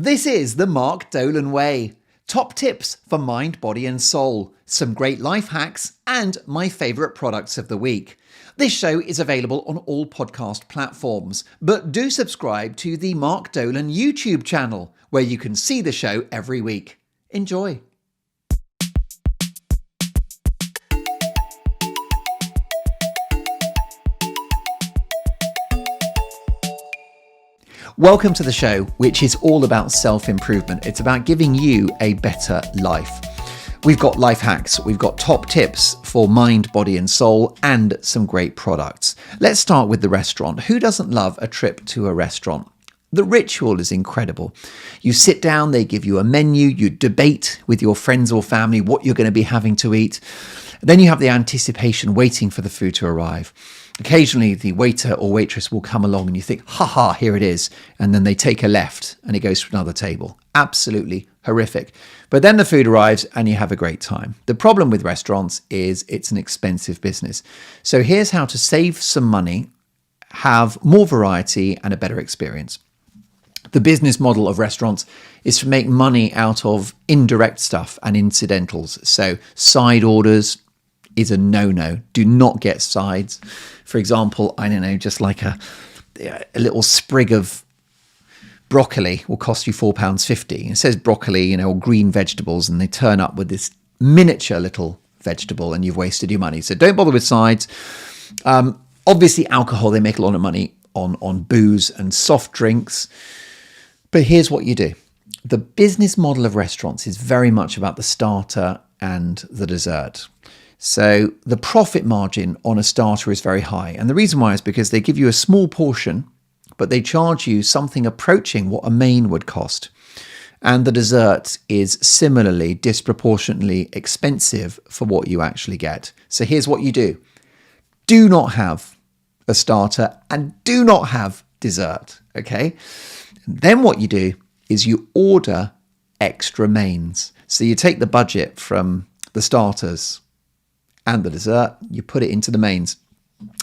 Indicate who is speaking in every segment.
Speaker 1: This is the Mark Dolan Way. Top tips for mind, body and soul, some great life hacks, and my favourite products of the week. This show is available on all podcast platforms, but do subscribe to the Mark Dolan YouTube channel, where you can see the show every week. Enjoy. Welcome to the show, which is all about self-improvement. It's about giving you a better life. We've got life hacks, we've got top tips for mind, body and soul, and some great products. Let's start with the restaurant. Who doesn't love a trip to a restaurant? The ritual is incredible. You sit down, they give you a menu, you debate with your friends or family what you're going to be having to eat. Then you have the anticipation waiting for the food to arrive. Occasionally, the waiter or waitress will come along and you think, ha, here it is. And then they take a left and it goes to another table. Absolutely horrific. But then the food arrives and you have a great time. The problem with restaurants is it's an expensive business. So here's how to save some money, have more variety and a better experience. The business model of restaurants is to make money out of indirect stuff and incidentals. So side orders is a no-no. Do not get sides. For example, I don't know, just like a little sprig of broccoli will cost you £4.50. It says broccoli, or green vegetables, and they turn up with this miniature little vegetable and you've wasted your money. So don't bother with sides. Obviously, alcohol, they make a lot of money on booze and soft drinks. But here's what you do. The business model of restaurants is very much about the starter and the dessert. So the profit margin on a starter is very high. And the reason why is because they give you a small portion, but they charge you something approaching what a main would cost. And the dessert is similarly disproportionately expensive for what you actually get. So here's what you do. Do not have a starter and do not have dessert, okay? And then what you do is you order extra mains. So you take the budget from the starters and the dessert, you put it into the mains.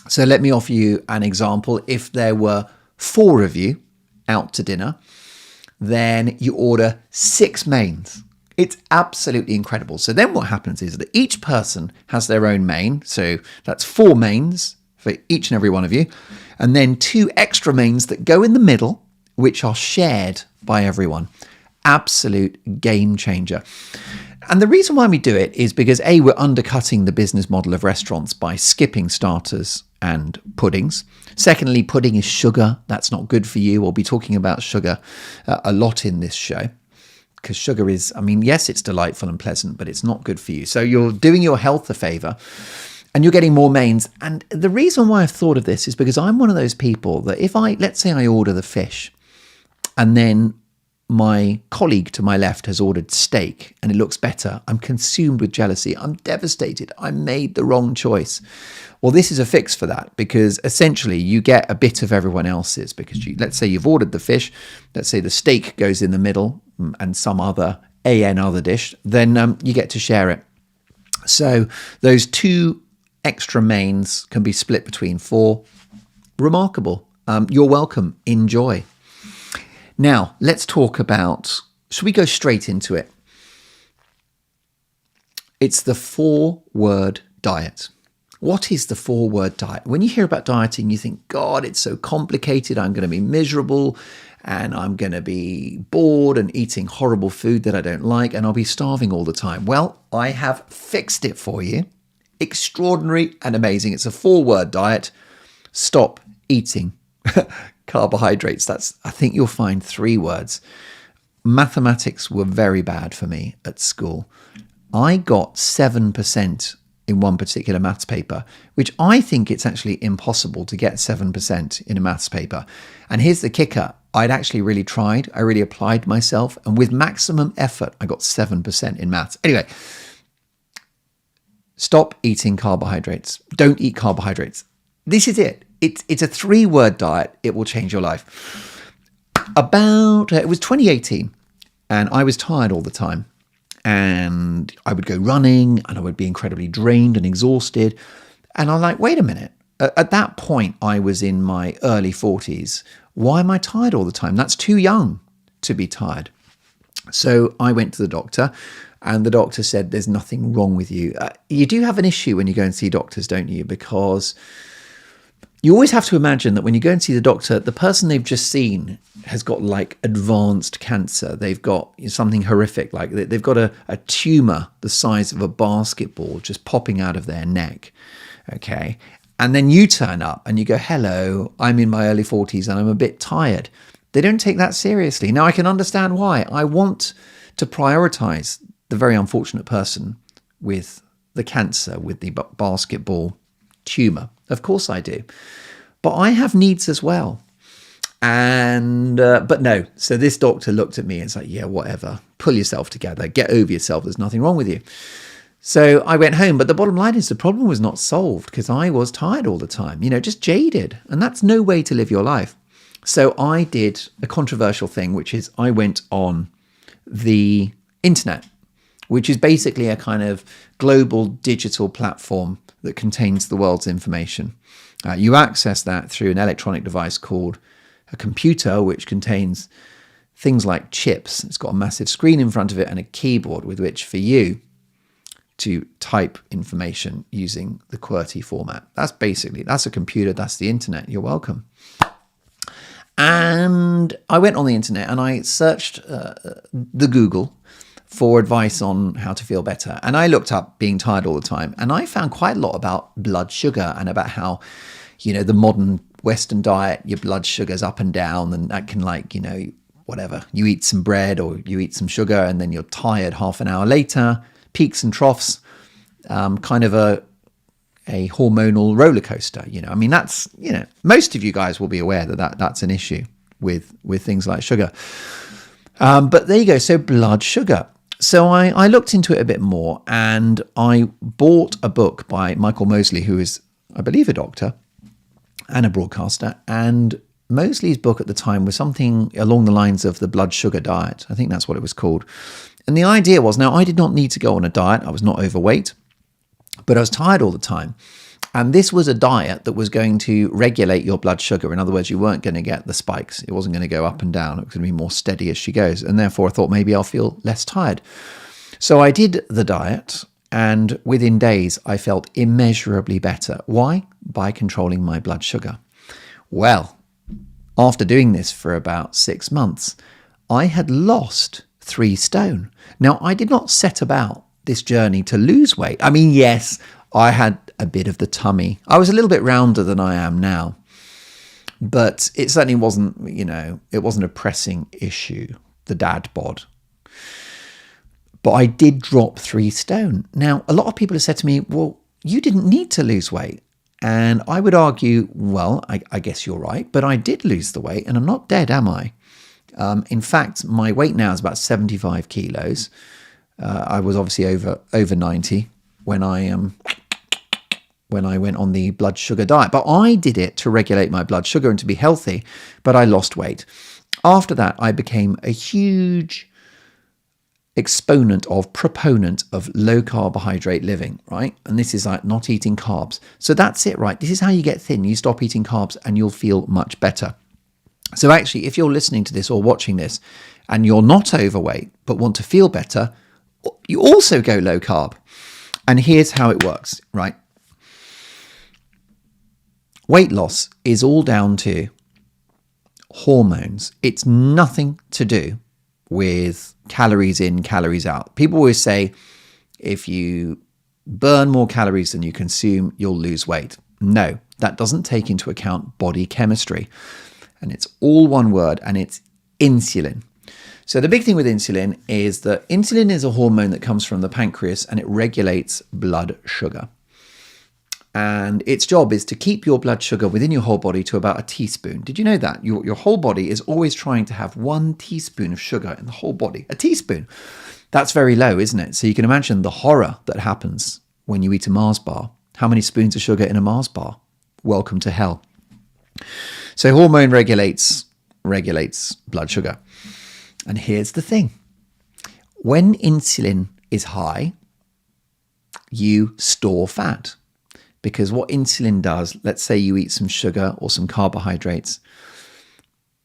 Speaker 1: So let me offer you an example. If there were 4 of you out to dinner, then you order 6 mains. It's absolutely incredible. So then what happens is that each person has their own main. So that's 4 mains for each and every one of you. And then 2 extra mains that go in the middle, which are shared by everyone. Absolute game changer. And the reason why we do it is because A, we're undercutting the business model of restaurants by skipping starters and puddings. Secondly, pudding is sugar. That's not good for you. We'll be talking about sugar a lot in this show because sugar is, yes, it's delightful and pleasant, but it's not good for you. So you're doing your health a favor and you're getting more mains. And the reason why I've thought of this is because I'm one of those people that if let's say I order the fish and then my colleague to my left has ordered steak and it looks better, I'm consumed with jealousy. I'm devastated. I made the wrong choice. Well, this is a fix for that because essentially you get a bit of everyone else's because let's say you've ordered the fish, let's say the steak goes in the middle and some other other dish, then you get to share it. So those 2 extra mains can be split between 4. Remarkable. You're welcome. Enjoy. Now, let's talk about, should we go straight into it? It's the 4-word diet. What is the 4-word diet? When you hear about dieting, you think, God, it's so complicated. I'm going to be miserable and I'm going to be bored and eating horrible food that I don't like and I'll be starving all the time. Well, I have fixed it for you. Extraordinary and amazing. It's a 4-word diet. Stop eating carbohydrates. I think you'll find 3 words. Mathematics were very bad for me at school. I got 7% in one particular maths paper, which I think it's actually impossible to get 7% in a maths paper. And here's the kicker. I'd actually really tried. I really applied myself. And with maximum effort, I got 7% in maths. Anyway, stop eating carbohydrates. Don't eat carbohydrates. This is it. It's a 3-word diet. It will change your life. It was 2018 and I was tired all the time and I would go running and I would be incredibly drained and exhausted. And I'm like, wait a minute. At that point, I was in my early 40s. Why am I tired all the time? That's too young. to be tired. So I went to the doctor, and the doctor said, there's nothing wrong with you. You do have an issue when you go and see doctors, don't you? Because you always have to imagine that when you go and see the doctor, the person they've just seen has got like advanced cancer. They've got something horrific, like they've got a tumor the size of a basketball just popping out of their neck. Okay. And then you turn up and you go, hello, I'm in my early 40s and I'm a bit tired. They don't take that seriously. Now, I can understand why. I want to prioritize the very unfortunate person with the cancer, with the basketball tumor. Of course I do. But I have needs as well. And, but no. So this doctor looked at me and said, yeah, whatever. Pull yourself together. Get over yourself. There's nothing wrong with you. So I went home, but the bottom line is the problem was not solved because I was tired all the time, just jaded. And that's no way to live your life. So I did a controversial thing, which is I went on the internet, which is basically a kind of global digital platform that contains the world's information. You access that through an electronic device called a computer, which contains things like chips. It's got a massive screen in front of it and a keyboard with which for you to type information using the QWERTY format. That's a computer, that's the internet. You're welcome. And I went on the internet and I searched the Google for advice on how to feel better. And I looked up being tired all the time. And I found quite a lot about blood sugar and about how, the modern Western diet, your blood sugar's up and down. And that can whatever. You eat some bread or you eat some sugar and then you're tired half an hour later. Peaks and troughs, kind of a hormonal roller coaster. That's, most of you guys will be aware that's an issue with things like sugar. But there you go. So blood sugar. So I looked into it a bit more and I bought a book by Michael Mosley, who is, I believe, a doctor and a broadcaster. And Mosley's book at the time was something along the lines of the blood sugar diet. I think that's what it was called. And the idea was, now I did not need to go on a diet. I was not overweight, but I was tired all the time. And this was a diet that was going to regulate your blood sugar. In other words, you weren't going to get the spikes. It wasn't going to go up and down. It was going to be more steady as she goes. And therefore I thought maybe I'll feel less tired. So I did the diet and within days I felt immeasurably better. Why? By controlling my blood sugar. Well, after doing this for about 6 months, I had lost 3 stone. Now, I did not set about this journey to lose weight. Yes, I had a bit of the tummy. I was a little bit rounder than I am now, but it certainly wasn't, it wasn't a pressing issue, the dad bod. But I did drop 3 stone. Now, a lot of people have said to me, well, you didn't need to lose weight. And I would argue, well, I guess you're right, but I did lose the weight and I'm not dead, am I? In fact, my weight now is about 75 kilos. I was obviously over 90 when I went on the blood sugar diet. But I did it to regulate my blood sugar and to be healthy, but I lost weight. After that, I became a huge proponent of low carbohydrate living, right? And this is like not eating carbs. So that's it, right? This is how you get thin. You stop eating carbs and you'll feel much better. So actually, if you're listening to this or watching this and you're not overweight but want to feel better, you also go low carb. And here's how it works, right? Weight loss is all down to hormones. It's nothing to do with calories in, calories out. People always say if you burn more calories than you consume, you'll lose weight. No, that doesn't take into account body chemistry. And it's all one word, and it's insulin. So the big thing with insulin is that insulin is a hormone that comes from the pancreas and it regulates blood sugar. And its job is to keep your blood sugar within your whole body to about a teaspoon. Did you know that? Your whole body is always trying to have 1 teaspoon of sugar in the whole body. A teaspoon. That's very low, isn't it? So you can imagine the horror that happens when you eat a Mars bar. How many spoons of sugar in a Mars bar? Welcome to hell. So hormone regulates blood sugar. And here's the thing. When insulin is high, you store fat. Because what insulin does, let's say you eat some sugar or some carbohydrates,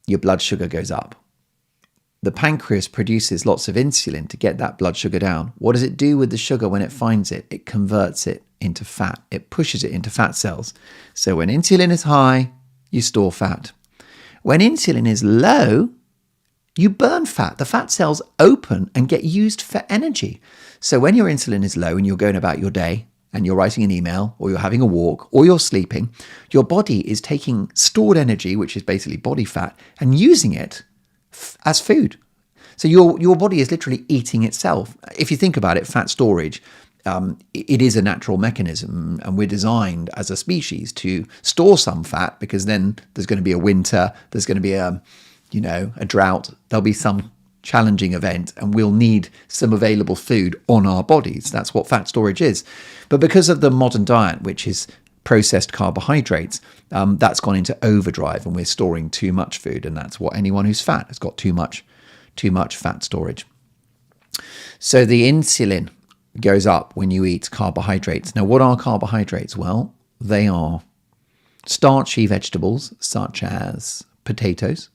Speaker 1: your blood sugar goes up. the pancreas produces lots of insulin to get that blood sugar down. What does it do with the sugar when it finds it? It converts it into fat. It pushes it into fat cells. So when insulin is high, you store fat. When insulin is low, you burn fat. The fat cells open and get used for energy. So when your insulin is low and you're going about your day and you're writing an email or you're having a walk or you're sleeping, your body is taking stored energy, which is basically body fat, and using it as food. So your body is literally eating itself. If you think about it, fat storage, it is a natural mechanism, and we're designed as a species to store some fat, because then there's going to be a winter, there's going to be a drought, there'll be some challenging event, and we'll need some available food on our bodies. That's what fat storage is. But because of the modern diet, which is processed carbohydrates, that's gone into overdrive, and we're storing too much food, and that's what anyone who's fat has got too much fat storage. So the insulin goes up when you eat carbohydrates. Now, what are carbohydrates? Well, they are starchy vegetables such as potatoes,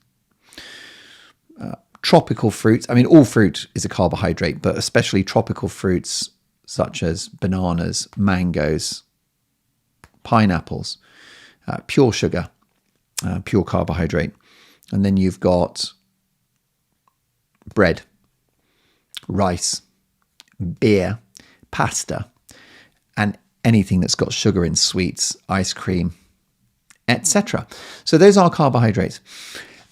Speaker 1: tropical fruits. I mean, all fruit is a carbohydrate, but especially tropical fruits such as bananas, mangoes, pineapples, pure sugar, pure carbohydrate. And then you've got bread, rice, beer, pasta, and anything that's got sugar in, sweets, ice cream, etc. So those are carbohydrates.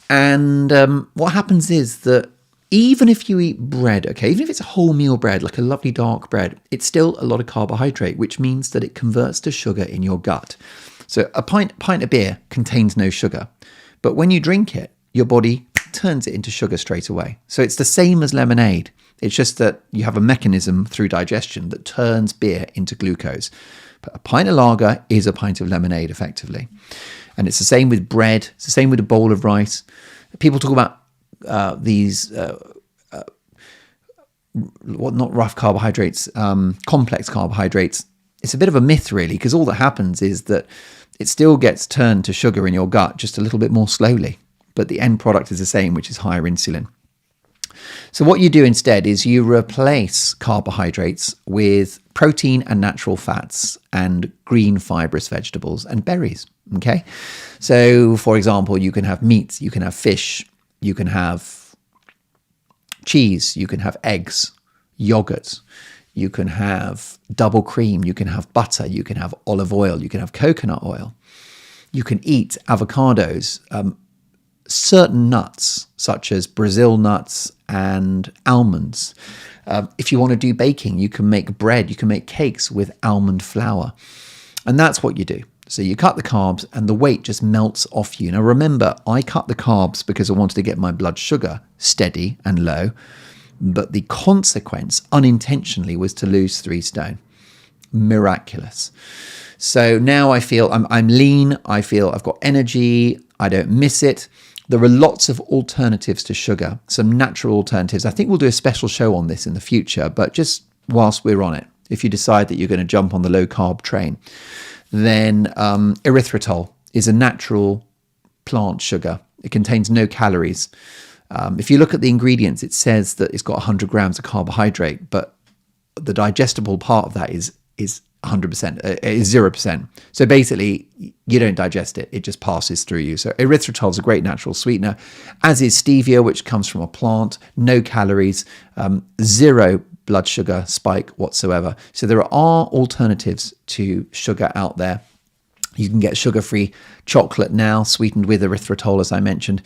Speaker 1: And what happens is that even if you eat bread, okay, even if it's a wholemeal bread, like a lovely dark bread, it's still a lot of carbohydrate, which means that it converts to sugar in your gut. So a pint of beer contains no sugar, but when you drink it, your body turns it into sugar straight away. So it's the same as lemonade. It's just that you have a mechanism through digestion that turns beer into glucose. But a pint of lager is a pint of lemonade, effectively. And it's the same with bread. It's the same with a bowl of rice. People talk about these, not rough carbohydrates, complex carbohydrates. It's a bit of a myth, really, because all that happens is that it still gets turned to sugar in your gut just a little bit more slowly. But the end product is the same, which is higher insulin. So what you do instead is you replace carbohydrates with protein and natural fats and green fibrous vegetables and berries. Okay. So for example, you can have meat, you can have fish, you can have cheese, you can have eggs, yogurt, you can have double cream, you can have butter, you can have olive oil, you can have coconut oil, you can eat avocados, certain nuts such as Brazil nuts and almonds. If you want to do baking, you can make bread, you can make cakes with almond flour. And that's what you do. So you cut the carbs and the weight just melts off you. Now remember, I cut the carbs because I wanted to get my blood sugar steady and low, but the consequence unintentionally was to lose 3 stone. Miraculous. So now I feel I'm lean, I feel I've got energy, I don't miss it. There are lots of alternatives to sugar, some natural alternatives. I think we'll do a special show on this in the future, but just whilst we're on it, if you decide that you're going to jump on the low carb train, then erythritol is a natural plant sugar. It contains no calories. If you look at the ingredients, it says that it's got 100 grams of carbohydrate, but the digestible part of that is 100%, is 0%. So basically, you don't digest it. It just passes through you. So erythritol is a great natural sweetener, as is stevia, which comes from a plant, no calories, 0 blood sugar spike whatsoever. So there are alternatives to sugar out there. You can get sugar-free chocolate now, sweetened with erythritol, as I mentioned,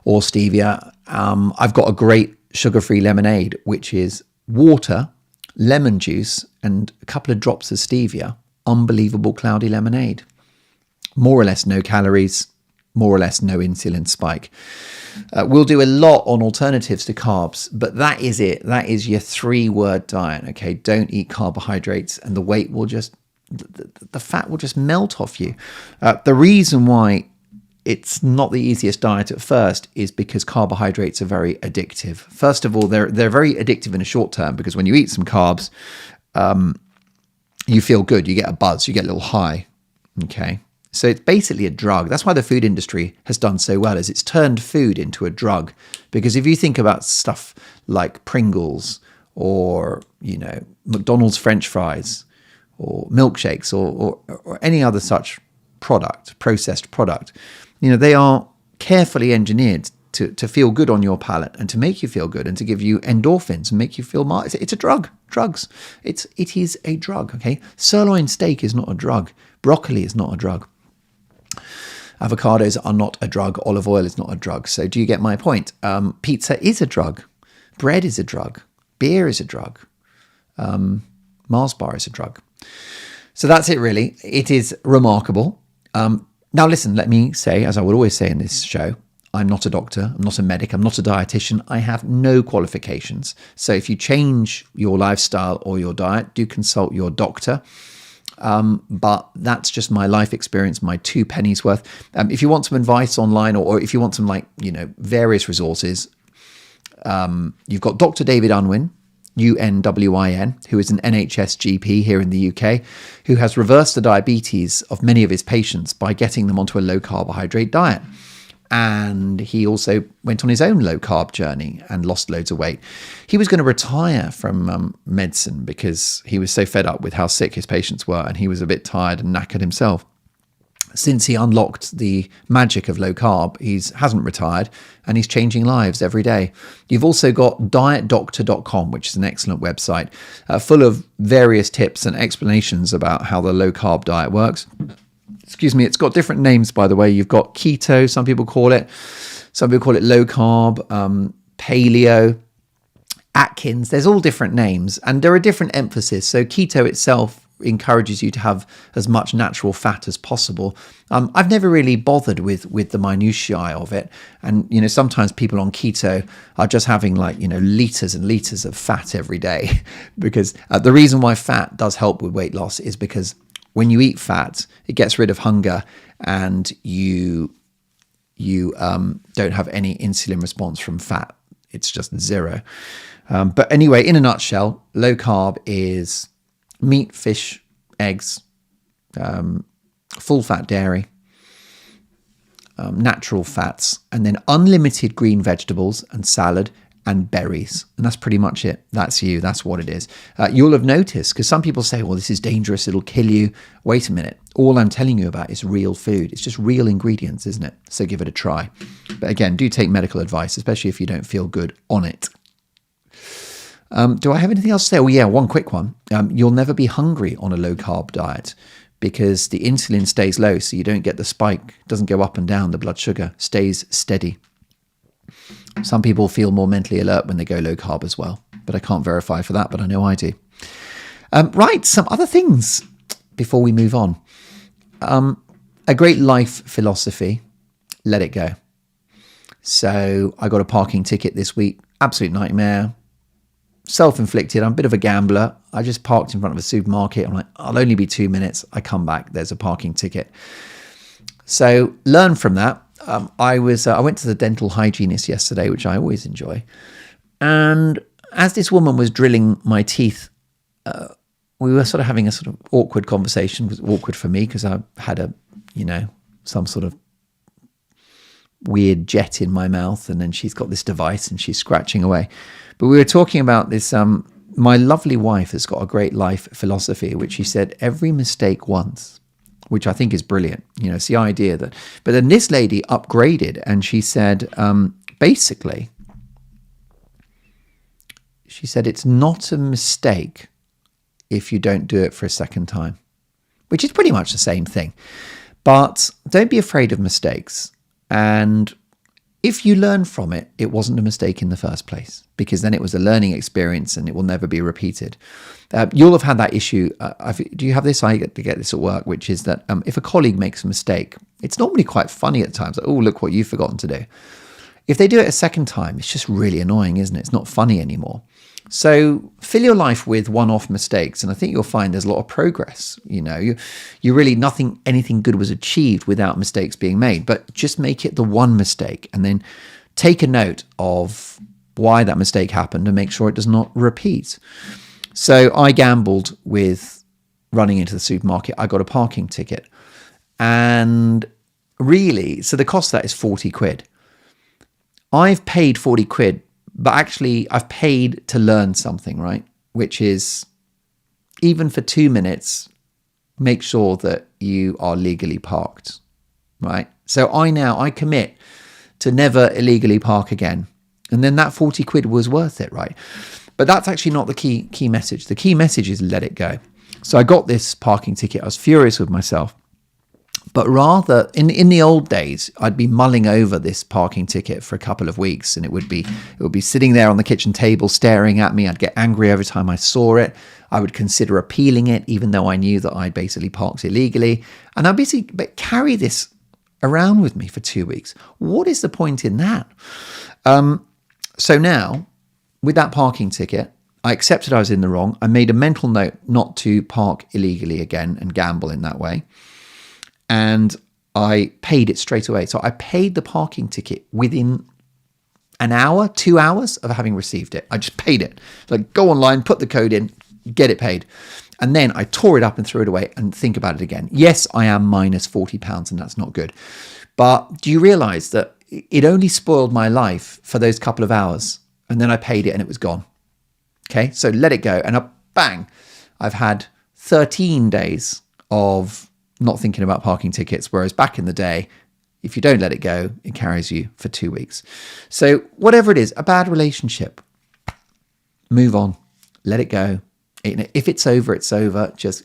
Speaker 1: or stevia. I've got a great sugar-free lemonade, which is water, lemon juice, and a couple of drops of stevia. Unbelievable cloudy lemonade. More or less no calories, more or less no insulin spike. We'll do a lot on alternatives to carbs, but that is it. That is your 3-word diet. Okay, don't eat carbohydrates, and the weight will just, the fat will just melt off you. The reason why it's not the easiest diet at first is because carbohydrates are very addictive. First of all, they're very addictive in a short term, because when you eat some carbs, you feel good, you get a buzz, you get a little high. Okay. So it's basically a drug. That's why the food industry has done so well, is it's turned food into a drug. Because if you think about stuff like Pringles or, McDonald's French fries or milkshakes or any other such processed product, they are carefully engineered to feel good on your palate and to make you feel good and to give you endorphins and make you feel it's a drug. Drugs. It is a drug, okay? Sirloin steak is not a drug. Broccoli is not a drug. Avocados are not a drug. Olive oil is not a drug. So do you get my point? Pizza is a drug. Bread is a drug. Beer is a drug. Mars bar is a drug. So that's it, really. It is remarkable. Now, listen, let me say, as I would always say in this show, I'm not a doctor. I'm not a medic. I'm not a dietitian. I have no qualifications. So if you change your lifestyle or your diet, do consult your doctor. But that's just my life experience, my 2 pennies worth. If you want some advice online or if you want some various resources, you've got Dr. David Unwin, UNWIN, who is an NHS GP here in the UK, who has reversed the diabetes of many of his patients by getting them onto a low carbohydrate diet. And he also went on his own low carb journey and lost loads of weight. He was going to retire from medicine because he was so fed up with how sick his patients were, and he was a bit tired and knackered himself. Since he unlocked the magic of low carb, he hasn't retired and he's changing lives every day. You've also got dietdoctor.com, which is an excellent website full of various tips and explanations about how the low carb diet works. Excuse me, it's got different names, by the way. You've got keto, some people call it. Some people call it low carb, paleo, Atkins. There's all different names and there are different emphasis. So keto itself encourages you to have as much natural fat as possible. I've never really bothered with the minutiae of it. And, sometimes people on keto are just having liters and liters of fat every day because the reason why fat does help with weight loss is because when you eat fat, it gets rid of hunger and you don't have any insulin response from fat. It's just zero. But anyway, in a nutshell, low carb is meat, fish, eggs, full fat dairy, natural fats, and then unlimited green vegetables and salad and berries. And that's pretty much it. That's you. That's what it is. You'll have noticed, because some people say, well, this is dangerous. It'll kill you. Wait a minute. All I'm telling you about is real food. It's just real ingredients, isn't it? So give it a try. But again, do take medical advice, especially if you don't feel good on it. Do I have anything else to say? Oh, yeah, one quick one. You'll never be hungry on a low-carb diet because the insulin stays low, so you don't get the spike. It doesn't go up and down. The blood sugar stays steady. Some people feel more mentally alert when they go low-carb as well, but I can't verify for that, but I know I do. Right, some other things before we move on. A great life philosophy, let it go. So I got a parking ticket this week. Absolute nightmare. Self-inflicted. I'm a bit of a gambler. I just parked in front of a supermarket. I'm like, I'll only be 2 minutes. I come back. There's a parking ticket. So learn from that. I went to the dental hygienist yesterday, which I always enjoy. And as this woman was drilling my teeth, we were sort of having a sort of awkward conversation. It was awkward for me because I had some sort of weird jet in my mouth, and then she's got this device and she's scratching away. But we were talking about this. My lovely wife has got a great life philosophy, which she said, every mistake once, which I think is brilliant. It's the idea that, but then this lady upgraded and she said, basically, she said, it's not a mistake if you don't do it for a second time, which is pretty much the same thing. But don't be afraid of mistakes. And if you learn from it, it wasn't a mistake in the first place, because then it was a learning experience and it will never be repeated. You'll have had that issue. Do you have this? I get this at work, which is that if a colleague makes a mistake, it's normally quite funny at times. Like, oh, look what you've forgotten to do. If they do it a second time, it's just really annoying, isn't it? It's not funny anymore. So fill your life with one-off mistakes, and I think you'll find there's a lot of progress. You really anything good was achieved without mistakes being made, but just make it the one mistake and then take a note of why that mistake happened and make sure it does not repeat. So I gambled with running into the supermarket. I got a parking ticket. And really, so the cost of that is 40 quid. I've paid 40 quid, but actually I've paid to learn something, right? Which is, even for 2 minutes, make sure that you are legally parked, right? So I commit to never illegally park again. And then that 40 quid was worth it, right? But that's actually not the key message. The key message is let it go. So I got this parking ticket. I was furious with myself. But rather, in the old days, I'd be mulling over this parking ticket for a couple of weeks, and it would be sitting there on the kitchen table staring at me. I'd get angry every time I saw it. I would consider appealing it, even though I knew that I'd basically parked illegally. And I'd basically carry this around with me for 2 weeks. What is the point in that? So now, with that parking ticket, I accepted I was in the wrong. I made a mental note not to park illegally again and gamble in that way. And I paid it straight away. So I paid the parking ticket within an hour, 2 hours of having received it. I just paid it. Like, go online, put the code in, get it paid. And then I tore it up and threw it away and think about it again. Yes, I am minus £40 and that's not good. But do you realize that it only spoiled my life for those couple of hours? And then I paid it and it was gone. Okay, so let it go. And bang, I've had 13 days of not thinking about parking tickets, whereas back in the day, if you don't let it go, it carries you for 2 weeks. So whatever it is, a bad relationship, move on, let it go. If it's over, it's over. Just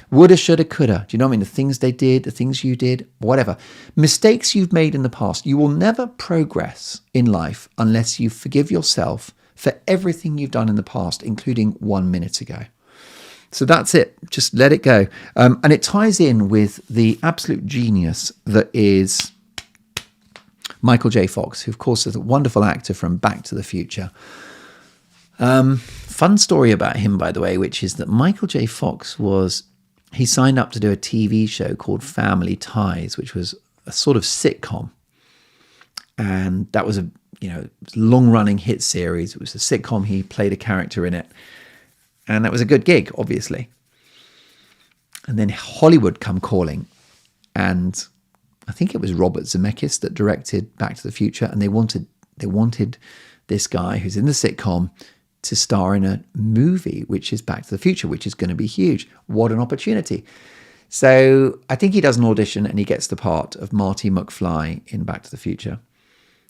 Speaker 1: woulda, shoulda, coulda. Do you know what I mean? The things they did, the things you did, whatever. Mistakes you've made in the past. You will never progress in life unless you forgive yourself for everything you've done in the past, including 1 minute ago. So that's it. Just let it go. And it ties in with the absolute genius that is Michael J. Fox, who, of course, is a wonderful actor from Back to the Future. Fun story about him, by the way, which is that Michael J. Fox he signed up to do a TV show called Family Ties, which was a sort of sitcom. And that was a long-running hit series. It was a sitcom. He played a character in it. And that was a good gig, obviously. And then Hollywood come calling. And I think it was Robert Zemeckis that directed Back to the Future. And they wanted this guy who's in the sitcom to star in a movie, which is Back to the Future, which is going to be huge. What an opportunity. So I think he does an audition and he gets the part of Marty McFly in Back to the Future.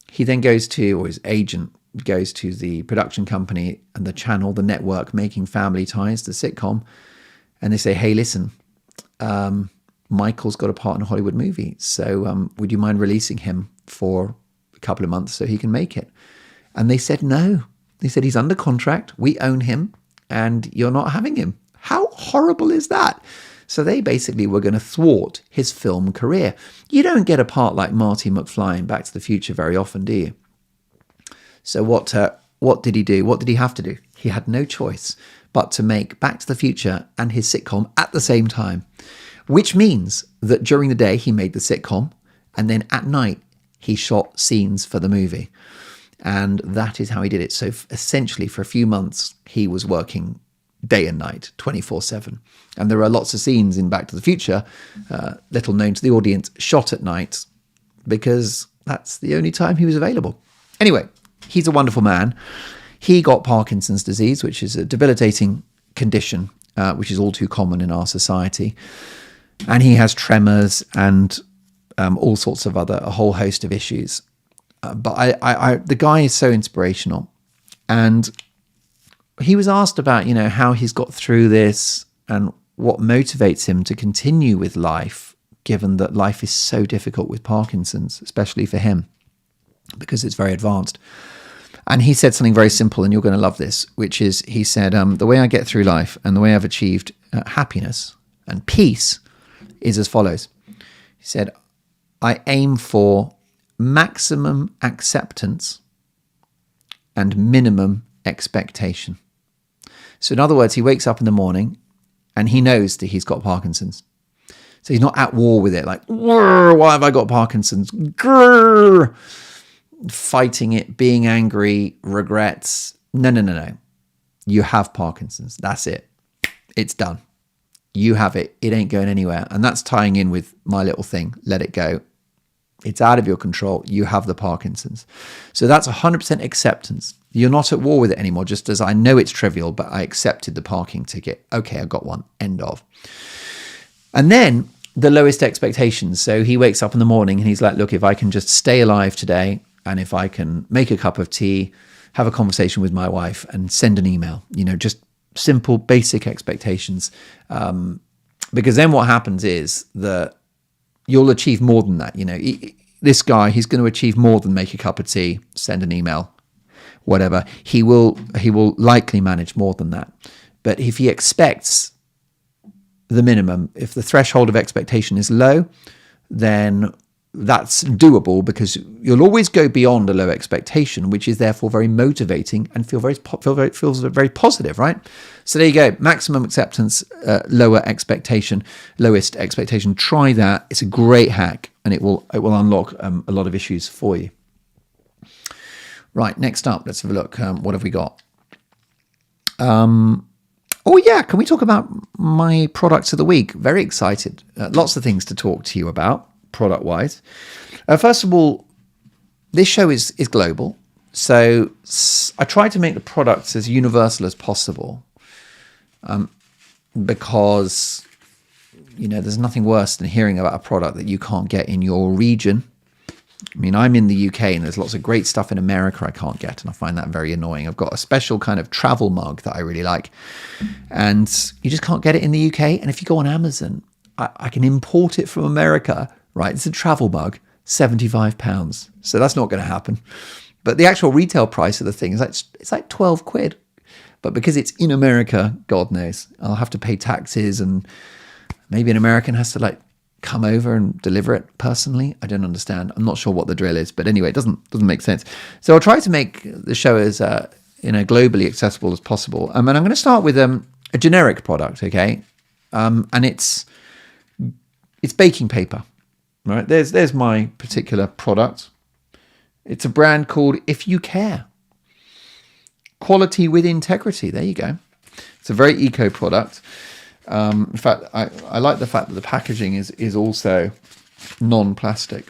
Speaker 1: He then goes to, or his agent goes to the production company and the channel, the network making Family Ties, the sitcom, and they say, hey, listen, Michael's got a part in a Hollywood movie, so would you mind releasing him for a couple of months so he can make it? And they said no. They said, he's under contract, we own him, and you're not having him. How horrible is that? So they basically were going to thwart his film career. You don't get a part like Marty McFly in Back to the Future very often, do you? So what did he do? What did he have to do? He had no choice but to make Back to the Future and his sitcom at the same time, which means that during the day he made the sitcom and then at night he shot scenes for the movie. And that is how he did it. So essentially for a few months, he was working day and night, 24/7. And there are lots of scenes in Back to the Future, little known to the audience, shot at night because that's the only time he was available. Anyway, he's a wonderful man. He got Parkinson's disease, which is a debilitating condition, which is all too common in our society. And he has tremors and all sorts of a whole host of issues. But the guy is so inspirational. And he was asked about, how he's got through this and what motivates him to continue with life, given that life is so difficult with Parkinson's, especially for him, because it's very advanced. And he said something very simple, and you're going to love this, which is, he said, the way I get through life and the way I've achieved happiness and peace is as follows. He said, I aim for maximum acceptance and minimum expectation. So in other words, he wakes up in the morning and he knows that he's got Parkinson's. So he's not at war with it, like, why have I got Parkinson's? Grrr! Fighting it, being angry, regrets. No. You have Parkinson's. That's it. It's done. You have it. It ain't going anywhere. And that's tying in with my little thing. Let it go. It's out of your control. You have the Parkinson's. So that's 100% acceptance. You're not at war with it anymore, just as I know it's trivial, but I accepted the parking ticket. Okay, I got one. End of. And then the lowest expectations. So he wakes up in the morning and he's like, look, if I can just stay alive today, and if I can make a cup of tea, have a conversation with my wife and send an email, just simple, basic expectations. Because then what happens is that you'll achieve more than that. This guy, he's going to achieve more than make a cup of tea, send an email, whatever. He will likely manage more than that. But if he expects the minimum, if the threshold of expectation is low, then that's doable, because you'll always go beyond a low expectation, which is therefore very motivating and feels very positive, right? So there you go. Maximum acceptance, lowest expectation. Try that. It's a great hack, and it will unlock a lot of issues for you. Right. Next up, let's have a look. What have we got? Oh yeah, can we talk about my products of the week? Very excited. Lots of things to talk to you about, product-wise. First of all, this show is global. So I try to make the products as universal as possible, because, there's nothing worse than hearing about a product that you can't get in your region. I mean, I'm in the UK and there's lots of great stuff in America I can't get, and I find that very annoying. I've got a special kind of travel mug that I really like, and you just can't get it in the UK. And if you go on Amazon, I can import it from America, right? It's a travel mug, £75. So that's not going to happen. But the actual retail price of the thing is it's like 12 quid. But because it's in America, God knows, I'll have to pay taxes, and maybe an American has to come over and deliver it personally. I don't understand. I'm not sure what the drill is, but anyway, it doesn't make sense. So I'll try to make the show as globally accessible as possible. And I'm going to start with a generic product, okay? And it's baking paper, right? There's my particular product. It's a brand called If You Care. Quality with integrity. There you go. It's a very eco product. In fact, I like the fact that the packaging is also non-plastic.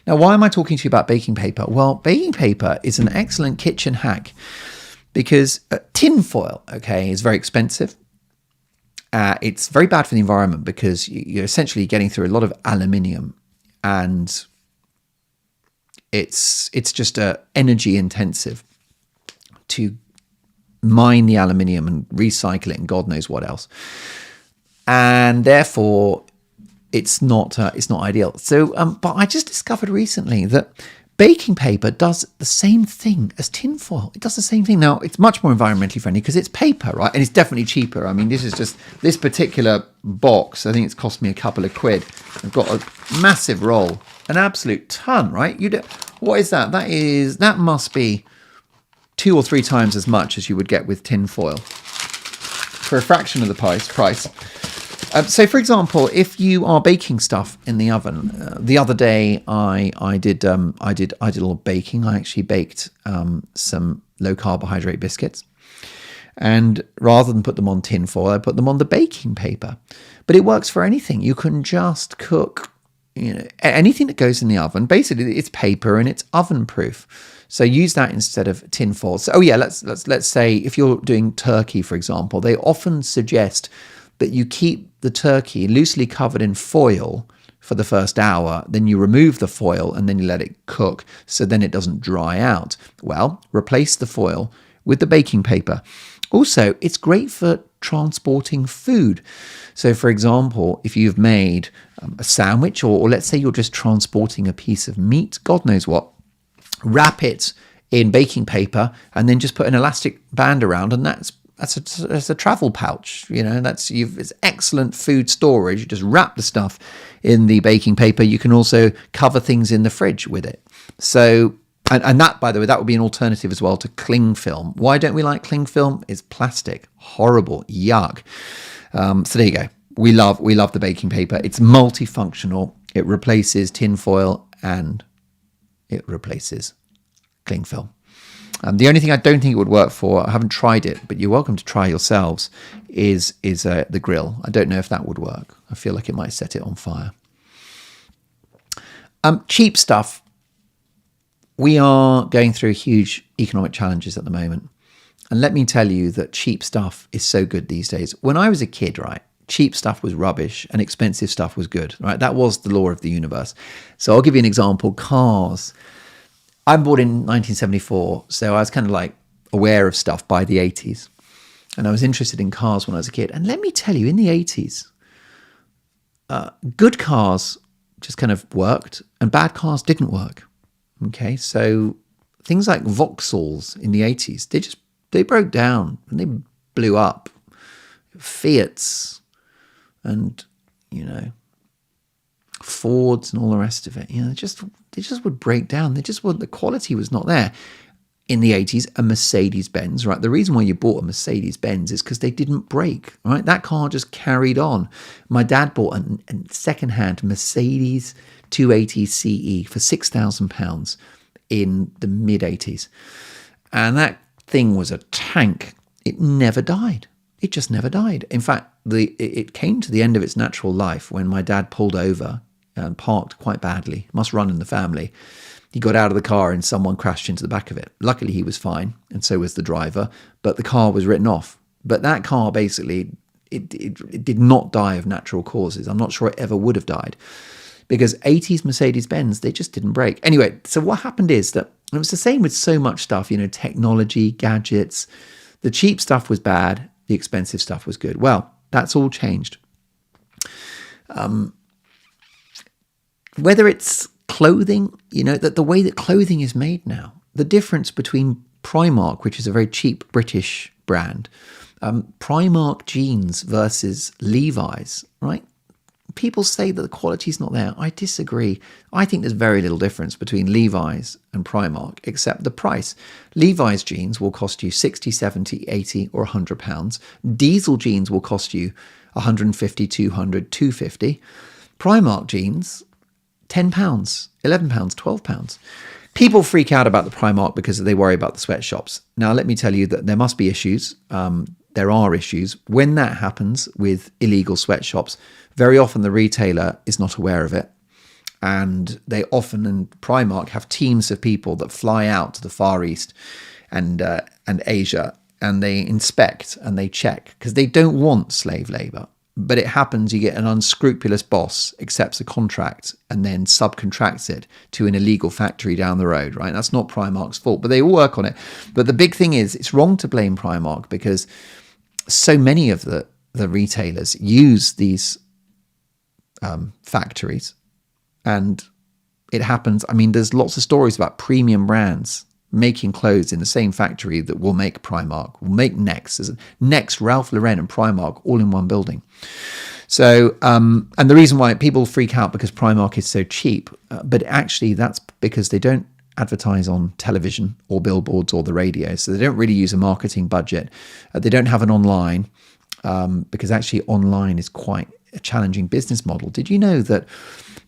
Speaker 1: Now, why am I talking to you about baking paper? Well, baking paper is an excellent kitchen hack, because tin foil, okay, is very expensive. It's very bad for the environment, because you're essentially getting through a lot of aluminium, and it's just energy intensive to mine the aluminium and recycle it and God knows what else, and therefore it's not ideal. So but I just discovered recently that baking paper does the same thing as tin foil. It does the same thing. Now, it's much more environmentally friendly because it's paper, right? And it's definitely cheaper. I mean, this particular box, I think it's cost me a couple of quid. I've got a massive roll, an absolute ton, right? What is that? That must be 2 or 3 times as much as you would get with tin foil for a fraction of the price. So, for example, if you are baking stuff in the oven, the other day I did a little baking. I actually baked some low carbohydrate biscuits, and rather than put them on tin foil, I put them on the baking paper. But it works for anything. You can just cook, anything that goes in the oven. Basically, it's paper and it's oven proof. So use that instead of tin foil. So, let's say if you're doing turkey, for example, they often suggest that you keep the turkey loosely covered in foil for the first hour, then you remove the foil and then you let it cook, so then it doesn't dry out. Well, replace the foil with the baking paper. Also, it's great for transporting food. So, for example, if you've made a sandwich, or let's say you're just transporting a piece of meat, God knows what, wrap it in baking paper and then just put an elastic band around, and that's a travel pouch. It's excellent food storage. You just wrap the stuff in the baking paper. You can also cover things in the fridge with it. So, and that, by the way, that would be an alternative as well to cling film. Why don't we like cling film? It's plastic, horrible, yuck. So there you go. We love the baking paper. It's multifunctional. It replaces tin foil and it replaces cling film. The only thing I don't think it would work for, I haven't tried it, but you're welcome to try yourselves, is the grill. I don't know if that would work. I feel like it might set it on fire. Cheap stuff. We are going through huge economic challenges at the moment. And let me tell you that cheap stuff is so good these days. When I was a kid, right, cheap stuff was rubbish and expensive stuff was good, right? That was the law of the universe. So I'll give you an example. Cars. I'm born in 1974, so I was kind of like aware of stuff by the 80s. And I was interested in cars when I was a kid. And let me tell you, in the 80s, good cars just kind of worked and bad cars didn't work. Okay, so things like Vauxhalls in the 80s, they broke down and they blew up. Fiats and, Fords and all the rest of it. They just would break down. The quality was not there. In the 80s, a Mercedes-Benz, right? The reason why you bought a Mercedes-Benz is because they didn't break, right? That car just carried on. My dad bought a second-hand Mercedes 280 CE for £6,000 in the mid-80s. And that thing was a tank. It never died. It just never died. In fact, it came to the end of its natural life when my dad pulled over and parked quite badly. Must run in the family. He got out of the car and someone crashed into the back of it. Luckily, he was fine, and so was the driver, but the car was written off. But that car basically, it did not die of natural causes. I'm not sure it ever would have died because 80s Mercedes-Benz, they just didn't break. Anyway, so what happened is that it was the same with so much stuff, technology, gadgets. The cheap stuff was bad. The expensive stuff was good. Well, that's all changed. Whether it's clothing, that the way that clothing is made now, the difference between Primark, which is a very cheap British brand, Primark jeans versus Levi's, right? People say that the quality is not there. I disagree. I think there's very little difference between Levi's and Primark, except the price. Levi's jeans will cost you 60, 70, 80 or £100. Diesel jeans will cost you 150, 200, 250. Primark jeans, £10, £11, £12. People freak out about the Primark because they worry about the sweatshops. Now, let me tell you that there must be issues. There are issues. When that happens with illegal sweatshops, very often the retailer is not aware of it. And they often, and Primark, have teams of people that fly out to the Far East and Asia, and they inspect and they check because they don't want slave labor. But it happens, you get an unscrupulous boss, accepts a contract and then subcontracts it to an illegal factory down the road, right? That's not Primark's fault, but they all work on it. But the big thing is, it's wrong to blame Primark because so many of the retailers use these factories. And it happens, there's lots of stories about premium brands making clothes in the same factory that will make Primark, will make Next. There's Next, Ralph Lauren and Primark all in one building. So, and the reason why people freak out because Primark is so cheap, but actually that's because they don't advertise on television or billboards or the radio. So they don't really use a marketing budget. They don't have an online because actually online is quite a challenging business model. Did you know that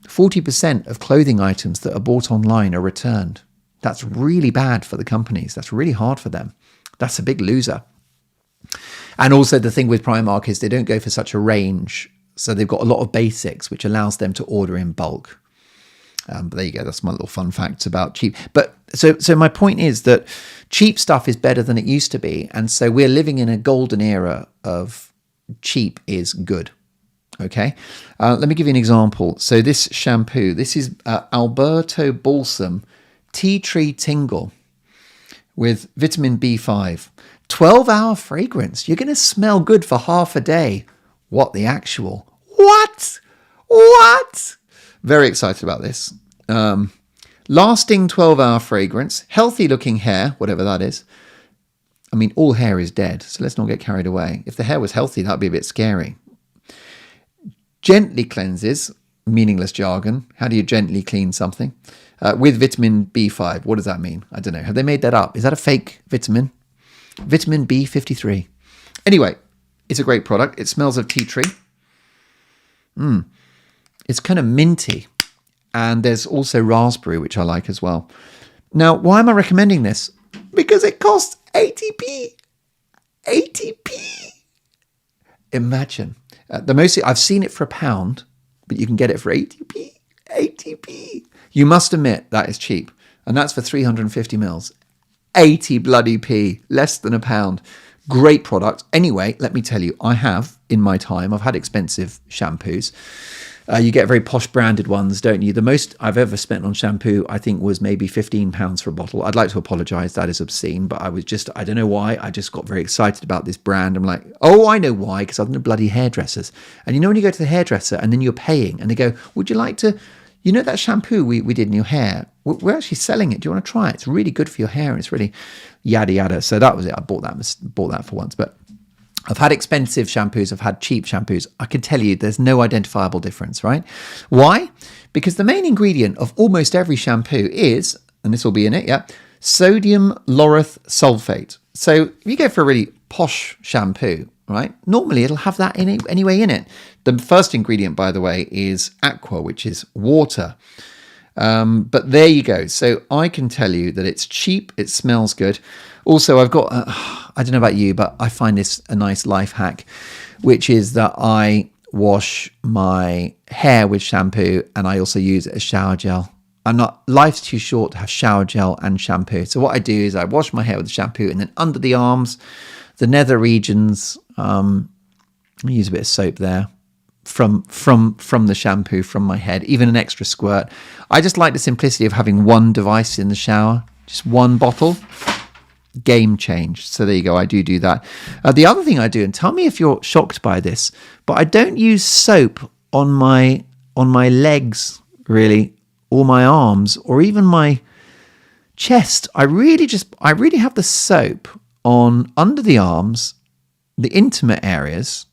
Speaker 1: 40% of clothing items that are bought online are returned? That's really bad for the companies. That's really hard for them. That's a big loser. And also the thing with Primark is they don't go for such a range. So they've got a lot of basics, which allows them to order in bulk. But there you go. That's my little fun facts about cheap. But so my point is that cheap stuff is better than it used to be. And so we're living in a golden era of cheap is good. Okay. Let me give you an example. So this shampoo, this is Alberto Balsam Tea Tree Tingle with vitamin B5. 12-hour fragrance. You're going to smell good for half a day. What the actual? What? Very excited about this. Lasting 12-hour fragrance. Healthy looking hair, whatever that is. All hair is dead, so let's not get carried away. If the hair was healthy, that'd be a bit scary. Gently cleanses. Meaningless jargon. How do you gently clean something? With vitamin B5. What does that mean? I don't know. Have they made that up? Is that a fake vitamin? Vitamin B53. Anyway, it's a great product. It smells of tea tree. It's kind of minty. And there's also raspberry, which I like as well. Now, why am I recommending this? because it costs 80p. 80p. Imagine. The most I've seen it for £1, but you can get it for 80p. 80p. You must admit that is cheap. And that's for 350 mils. 80 bloody p. Less than £1. Great product. Anyway, let me tell you, I have, in my time, I've had expensive shampoos. You get very posh branded ones, don't you? The most I've ever spent on shampoo, I think, was maybe £15 for a bottle. I'd like to apologise. That is obscene. But I don't know why. I just got very excited about this brand. I'm like, oh, I know why. Because I'm the bloody hairdressers. And you know when you go to the hairdresser and then you're paying and they go, would you like to, you know that shampoo we did in your hair? We're actually selling it. Do you want to try it? It's really good for your hair. And it's really yada yada. So that was it. I bought that for once. But I've had expensive shampoos. I've had cheap shampoos. I can tell you there's no identifiable difference, right? Why? Because the main ingredient of almost every shampoo is, and this will be in it, yeah, sodium lauryl sulfate. So if you go for a really posh shampoo, right, normally it'll have that anyway in it. The first ingredient, by the way, is aqua, which is water. But there you go. So I can tell you that it's cheap. It smells good. Also, I've got, I don't know about you, but I find this a nice life hack, which is that I wash my hair with shampoo and I also use it as shower gel. Life's too short to have shower gel and shampoo. So what I do is I wash my hair with shampoo and then under the arms, the nether regions, I use a bit of soap there. From the shampoo from my head, even an extra squirt. I just like the simplicity of having one device in the shower, just one bottle. Game change. So there you go. I do that. The other thing I do, and tell me if you're shocked by this, but I don't use soap on my legs really, or my arms, or even my chest. I really have the soap on under the arms, the intimate areas,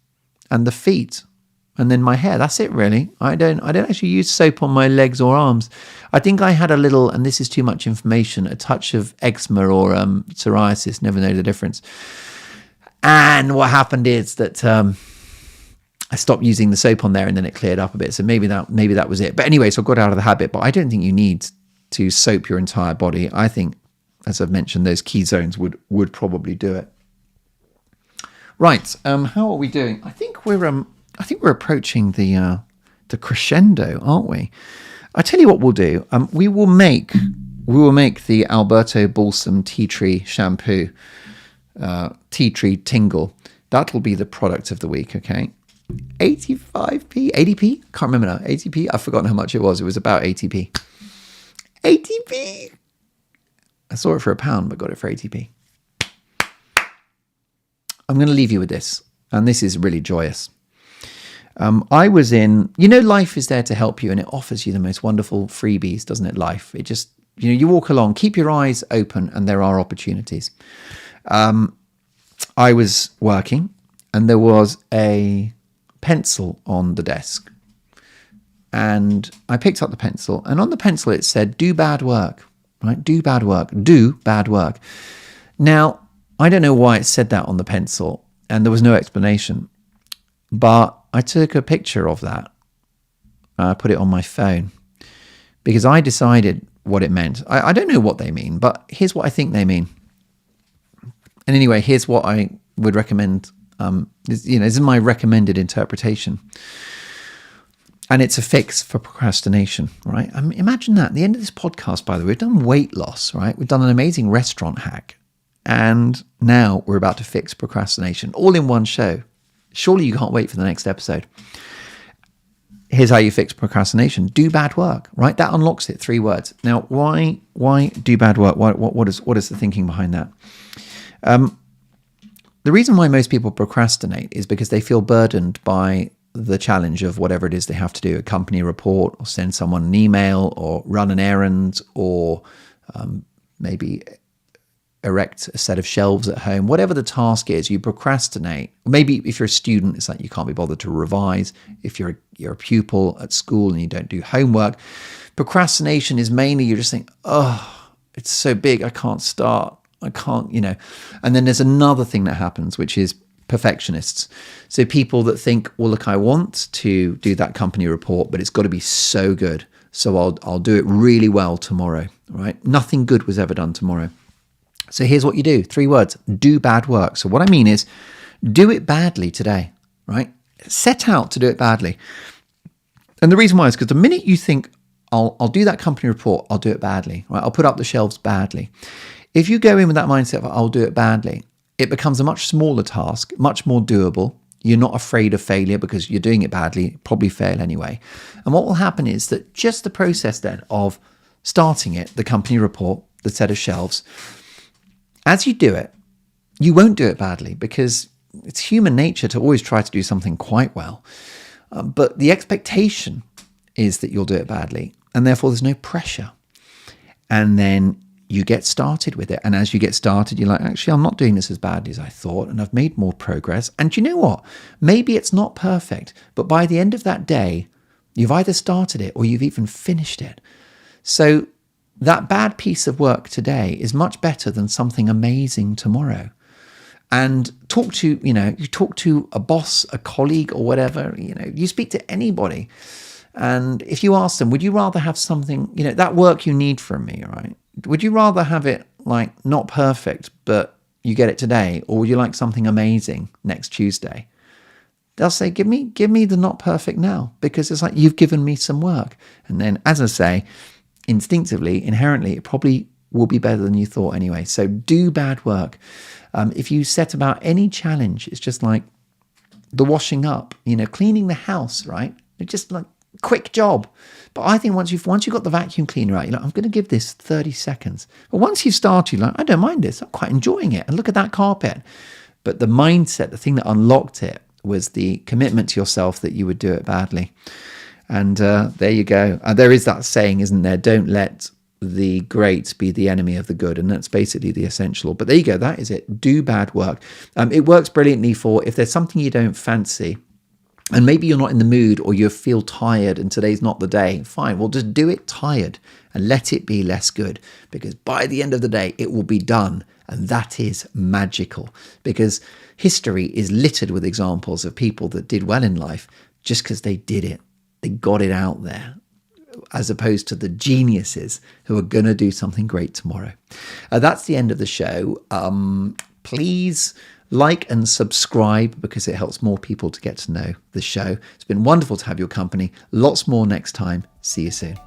Speaker 1: and the feet. And then my hair, that's it really. I don't actually use soap on my legs or arms. I think I had a little, and this is too much information, a touch of eczema or psoriasis, never know the difference. And what happened is that I stopped using the soap on there and then it cleared up a bit. So maybe that was it. But anyway, so I got out of the habit, but I don't think you need to soap your entire body. I think, as I've mentioned, those key zones would probably do it. Right, how are we doing? I think we're approaching the crescendo, aren't we? I tell you what we'll do. We will make the Alberto Balsam tea tree shampoo, tea tree tingle. That'll be the product of the week. Okay, 85p, 80p. Can't remember now. 80p. I've forgotten how much it was. It was about 80p. 80p. I saw it for £1, but got it for 80p. I'm going to leave you with this, and this is really joyous. I was in, life is there to help you and it offers you the most wonderful freebies, doesn't it? Life. It just, you walk along, keep your eyes open and there are opportunities. I was working and there was a pencil on the desk and I picked up the pencil and on the pencil it said, do bad work, right? Do bad work, do bad work. Now, I don't know why it said that on the pencil and there was no explanation, but I took a picture of that. I put it on my phone because I decided what it meant. I don't know what they mean, but here's what I think they mean. And anyway, here's what I would recommend. This is my recommended interpretation. And it's a fix for procrastination, right? Imagine that. At the end of this podcast, by the way, we've done weight loss, right? We've done an amazing restaurant hack. And now we're about to fix procrastination all in one show. Surely you can't wait for the next episode. Here's how you fix procrastination. Do bad work, right? That unlocks it. 3 words. Now, why do bad work? What is the thinking behind that? The reason why most people procrastinate is because they feel burdened by the challenge of whatever it is they have to do, a company report or send someone an email or run an errand or maybe erect a set of shelves at home. Whatever the task is, you procrastinate. Maybe if you're a student, it's like you can't be bothered to revise. If you're a pupil at school and you don't do homework, procrastination is mainly you just think, oh, it's so big, I can't start. I can't, And then there's another thing that happens, which is perfectionists. So people that think, well, look, I want to do that company report, but it's got to be so good. So I'll do it really well tomorrow, right? Nothing good was ever done tomorrow. So here's what you do. 3 words: do bad work. So what I mean is, do it badly today, right? Set out to do it badly. And the reason why is because the minute you think, I'll do that company report, I'll do it badly, right? I'll put up the shelves badly. If you go in with that mindset of I'll do it badly, it becomes a much smaller task, much more doable. You're not afraid of failure because you're doing it badly, probably fail anyway. And what will happen is that just the process then of starting it, the company report, the set of shelves, as you do it, you won't do it badly because it's human nature to always try to do something quite well. But the expectation is that you'll do it badly, and therefore there's no pressure. And then you get started with it. And as you get started, you're like, actually, I'm not doing this as badly as I thought, and I've made more progress. And you know what? Maybe it's not perfect, but by the end of that day, you've either started it or you've even finished it. So that bad piece of work today is much better than something amazing tomorrow. And talk to, you talk to a boss, a colleague or whatever, you speak to anybody. And if you ask them, would you rather have something, that work you need from me, right? Would you rather have it like not perfect, but you get it today? Or would you like something amazing next Tuesday? They'll say, give me the not perfect now, because it's like you've given me some work. And then, as I say, instinctively, inherently, it probably will be better than you thought anyway. So do bad work. If you set about any challenge, it's just like the washing up, cleaning the house, right? It's just like quick job. But I think once you've got the vacuum cleaner out, you're like, I'm going to give this 30 seconds. But once you start, you're like, I don't mind this. I'm quite enjoying it. And look at that carpet. But the mindset, the thing that unlocked it was the commitment to yourself that you would do it badly. And there you go. There is that saying, isn't there? Don't let the great be the enemy of the good. And that's basically the essential. But there you go. That is it. Do bad work. It works brilliantly for if there's something you don't fancy, and maybe you're not in the mood or you feel tired and today's not the day. Fine, well, just do it tired and let it be less good, because by the end of the day, it will be done. And that is magical, because history is littered with examples of people that did well in life just because they did it. They got it out there, as opposed to the geniuses who are going to do something great tomorrow. That's the end of the show. Please like and subscribe, because it helps more people to get to know the show. It's been wonderful to have your company. Lots more next time. See you soon.